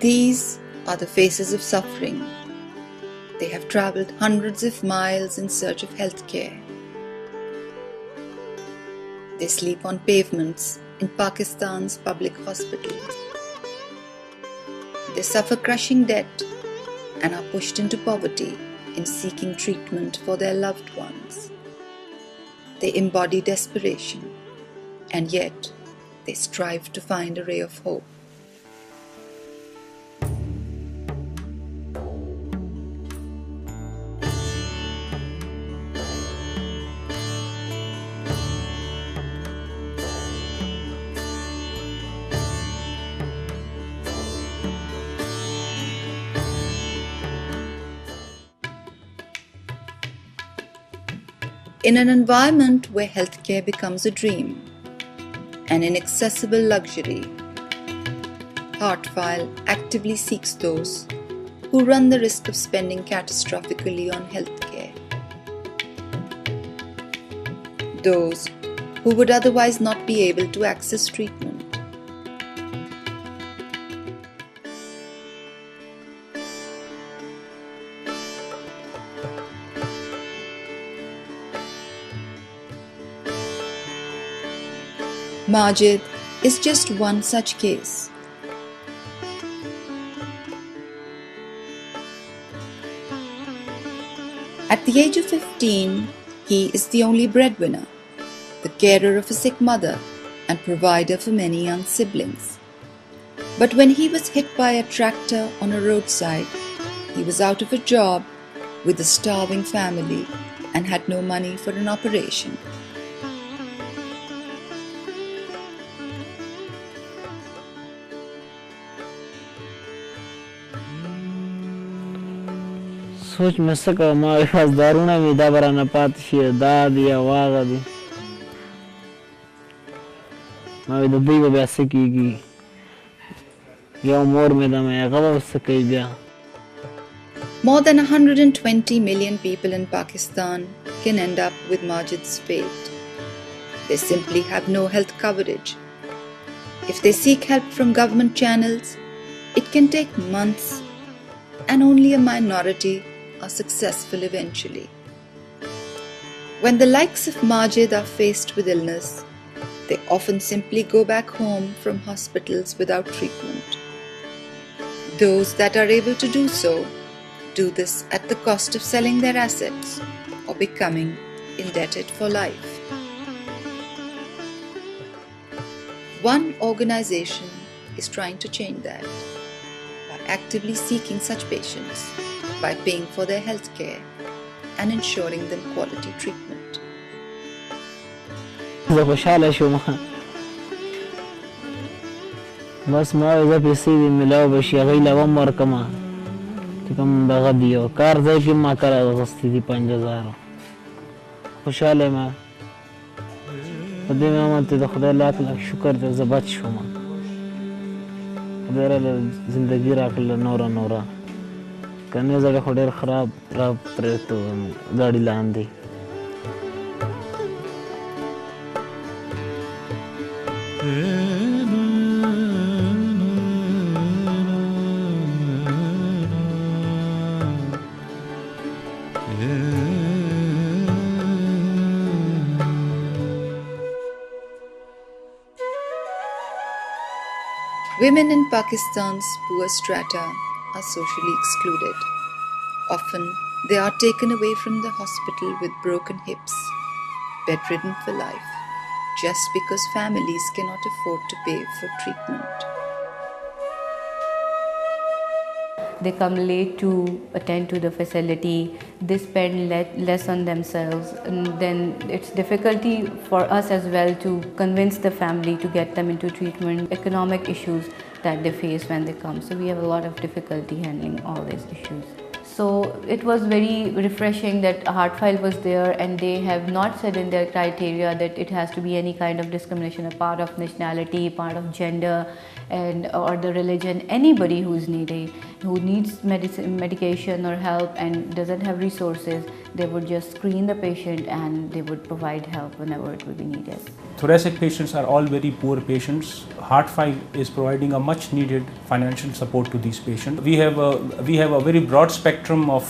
These are the faces of suffering. They have traveled hundreds of miles in search of healthcare. They sleep on pavements in Pakistan's public hospitals. They suffer crushing debt and are pushed into poverty in seeking treatment for their loved ones. They embody desperation, and yet they strive to find a ray of hope. In an environment where healthcare becomes a dream, an inaccessible luxury, Heartfile actively seeks those who run the risk of spending catastrophically on healthcare. Those who would otherwise not be able to access treatment. Majid is just one such case. At the age of 15, he is the only breadwinner, the carer of a sick mother and provider for many young siblings. But when he was hit by a tractor on a roadside, he was out of a job with a starving family and had no money for an operation. सोच में सका हमारे पास दारूना में दाबरा न पाती है दादी आवाज़ आदि मैं दुबई में बैसे की या उम्र में दमे गवा सके बिया. More than 120 million people in Pakistan can end up with Majid's fate. They simply have no health coverage. If they seek help from government channels, it can take months, and only a minority are successful eventually. When the likes of Majid are faced with illness, they often simply go back home from hospitals without treatment. Those that are able to do so do this at the cost of selling their assets or becoming indebted for life. One organization is trying to change that by actively seeking such patients, by paying for their health care and ensuring them quality treatment. बस मैं इधर पैसे भी मिलाओ बस ये गई लवा मर कमा तो कम बगदियो कार जाए कि माँ करा दोस्ती थी 5,000 खुशहाल है मैं कभी मैं मानते तो खुदा लाख लाख शुक्र तो ज़बत शुमा खुदा रे ज़िंदगी राखल नौरा नौरा करने ज़रा खुदा ख़राब राब पर तो गाड़ी लान दी. Women in Pakistan's poor strata are socially excluded. Often, they are taken away from the hospital with broken hips, bedridden for life, just because families cannot afford to pay for treatment. They come late to attend to the facility, they spend less on themselves, and then it's difficulty for us as well to convince the family to get them into treatment, economic issues that they face when they come. So we have a lot of difficulty handling all these issues. So it was very refreshing that Heartfile was there, and they have not said in their criteria that it has to be any kind of discrimination, a part of nationality, part of gender, and or the religion, anybody who is needy who needs medication or help and doesn't have resources, they would just screen the patient and they would provide help whenever it would be needed. Thoracic patients are all very poor patients. Heartfile is providing a much needed financial support to these patients. We have a very broad spectrum of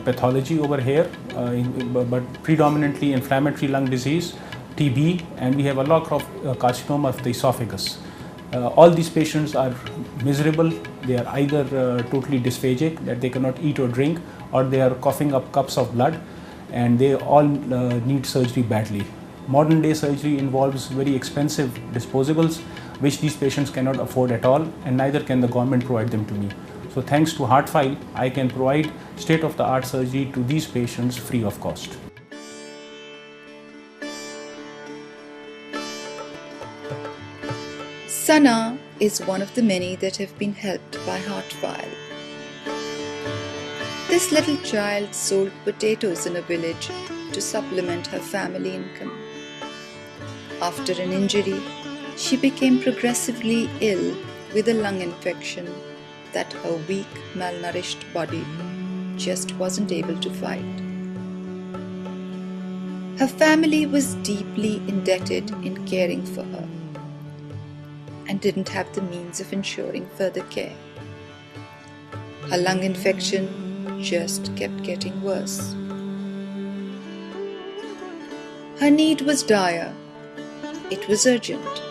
pathology over here, but predominantly inflammatory lung disease, TB, and we have a lot of carcinoma of the esophagus. All these patients are miserable. They are either totally dysphagic, that they cannot eat or drink, or they are coughing up cups of blood, and they all need surgery badly. Modern day surgery involves very expensive disposables, which these patients cannot afford at all, and neither can the government provide them to me. So thanks to Heartfile, I can provide state-of-the-art surgery to these patients free of cost. Sana is one of the many that have been helped by Heartfile. This little child sold potatoes in a village to supplement her family income. After an injury, she became progressively ill with a lung infection that her weak, malnourished body just wasn't able to fight. Her family was deeply indebted in caring for her and didn't have the means of ensuring further care. Her lung infection just kept getting worse. Her need was dire. It was urgent.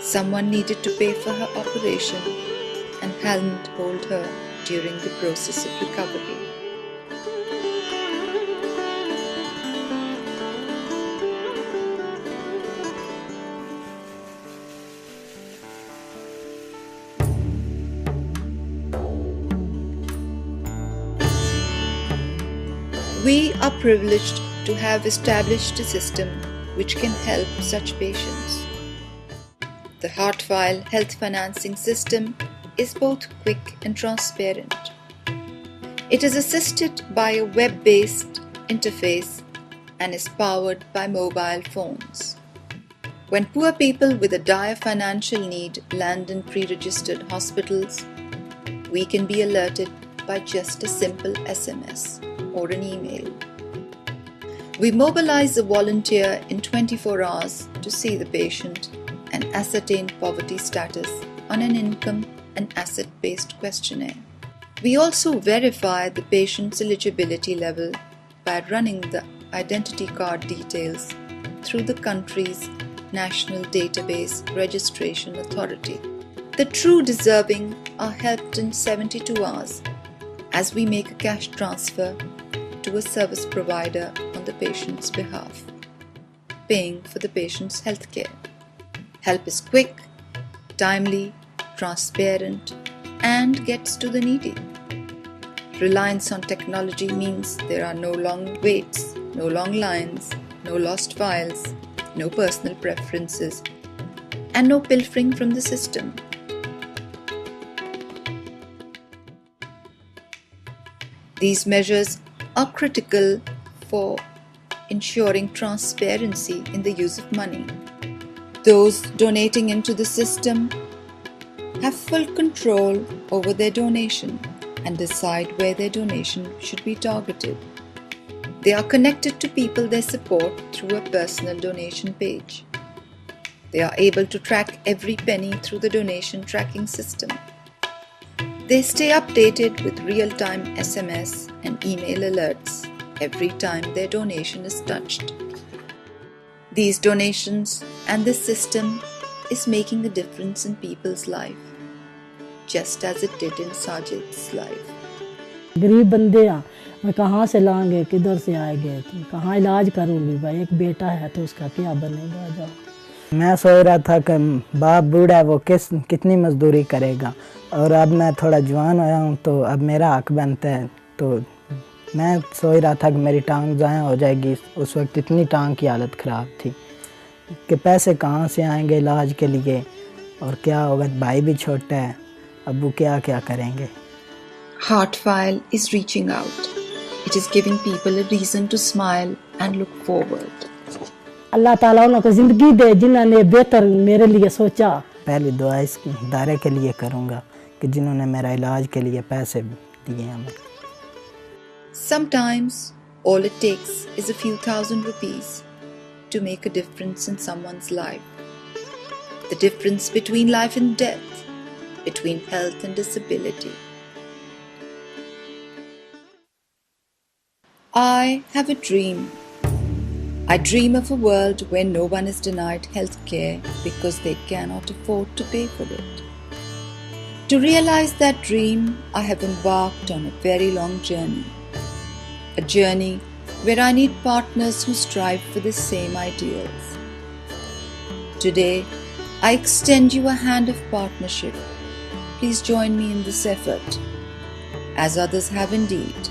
Someone needed to pay for her operation and hand hold her during the process of recovery. We are privileged to have established a system which can help such patients. The Heartfile health financing system is both quick and transparent. It is assisted by a web-based interface and is powered by mobile phones. When poor people with a dire financial need land in pre-registered hospitals, we can be alerted by just a simple SMS or an email. We mobilize a volunteer in 24 hours to see the patient and ascertain poverty status on an income and asset-based questionnaire. We also verify the patient's eligibility level by running the identity card details through the country's National Database Registration Authority. The true deserving are helped in 72 hours as we make a cash transfer to a service provider on the patient's behalf, paying for the patient's health care. Help is quick, timely, transparent, and gets to the needy. Reliance on technology means there are no long waits, no long lines, no lost files, no personal preferences, and no pilfering from the system. These measures are critical for ensuring transparency in the use of money. Those donating into the system have full control over their donation and decide where their donation should be targeted. They are connected to people they support through a personal donation page. They are able to track every penny through the donation tracking system. They stay updated with real-time SMS and email alerts every time their donation is touched. These donations and this system is making a difference in people's life, just as it did in Sajid's life. गरीब बंदे हैं, मैं कहाँ से लाएंगे, किधर से आएंगे, कहाँ इलाज करूँगी भाई, एक बेटा है तो उसका क्या बनेगा। जाओ मैं सोच रहा था कि बाप बूढ़ा है, वो कितनी मजदूरी करेगा, और अब मैं थोड़ा जवान आया हूँ तो अब मेरा हक बनता है। तो मैं सोच रहा था कि मेरी टांग ज़ाया हो जाएगी। उस वक्त इतनी टांग की हालत ख़राब थी कि पैसे कहाँ से आएंगे इलाज के लिए, और क्या होगा, भाई भी छोटा है, अब्बू क्या क्या करेंगे। Heartfile is reaching out. It is giving people a reason to smile and look forward. अल्लाह ताला उनको ज़िंदगी दे जिन्होंने बेहतर मेरे लिए सोचा। पहली दुआ इस इदारे के लिए करूँगा कि जिन्होंने मेरा इलाज के लिए पैसे दिए हमें। Sometimes all it takes is a few thousand rupees to make a difference in someone's life. The difference between life and death, between health and disability. I have a dream. I dream of a world where no one is denied health care because they cannot afford to pay for it. To realize that dream, I have embarked on a very long journey. A journey where I need partners who strive for the same ideals. Today, I extend you a hand of partnership. Please join me in this effort, as others have indeed.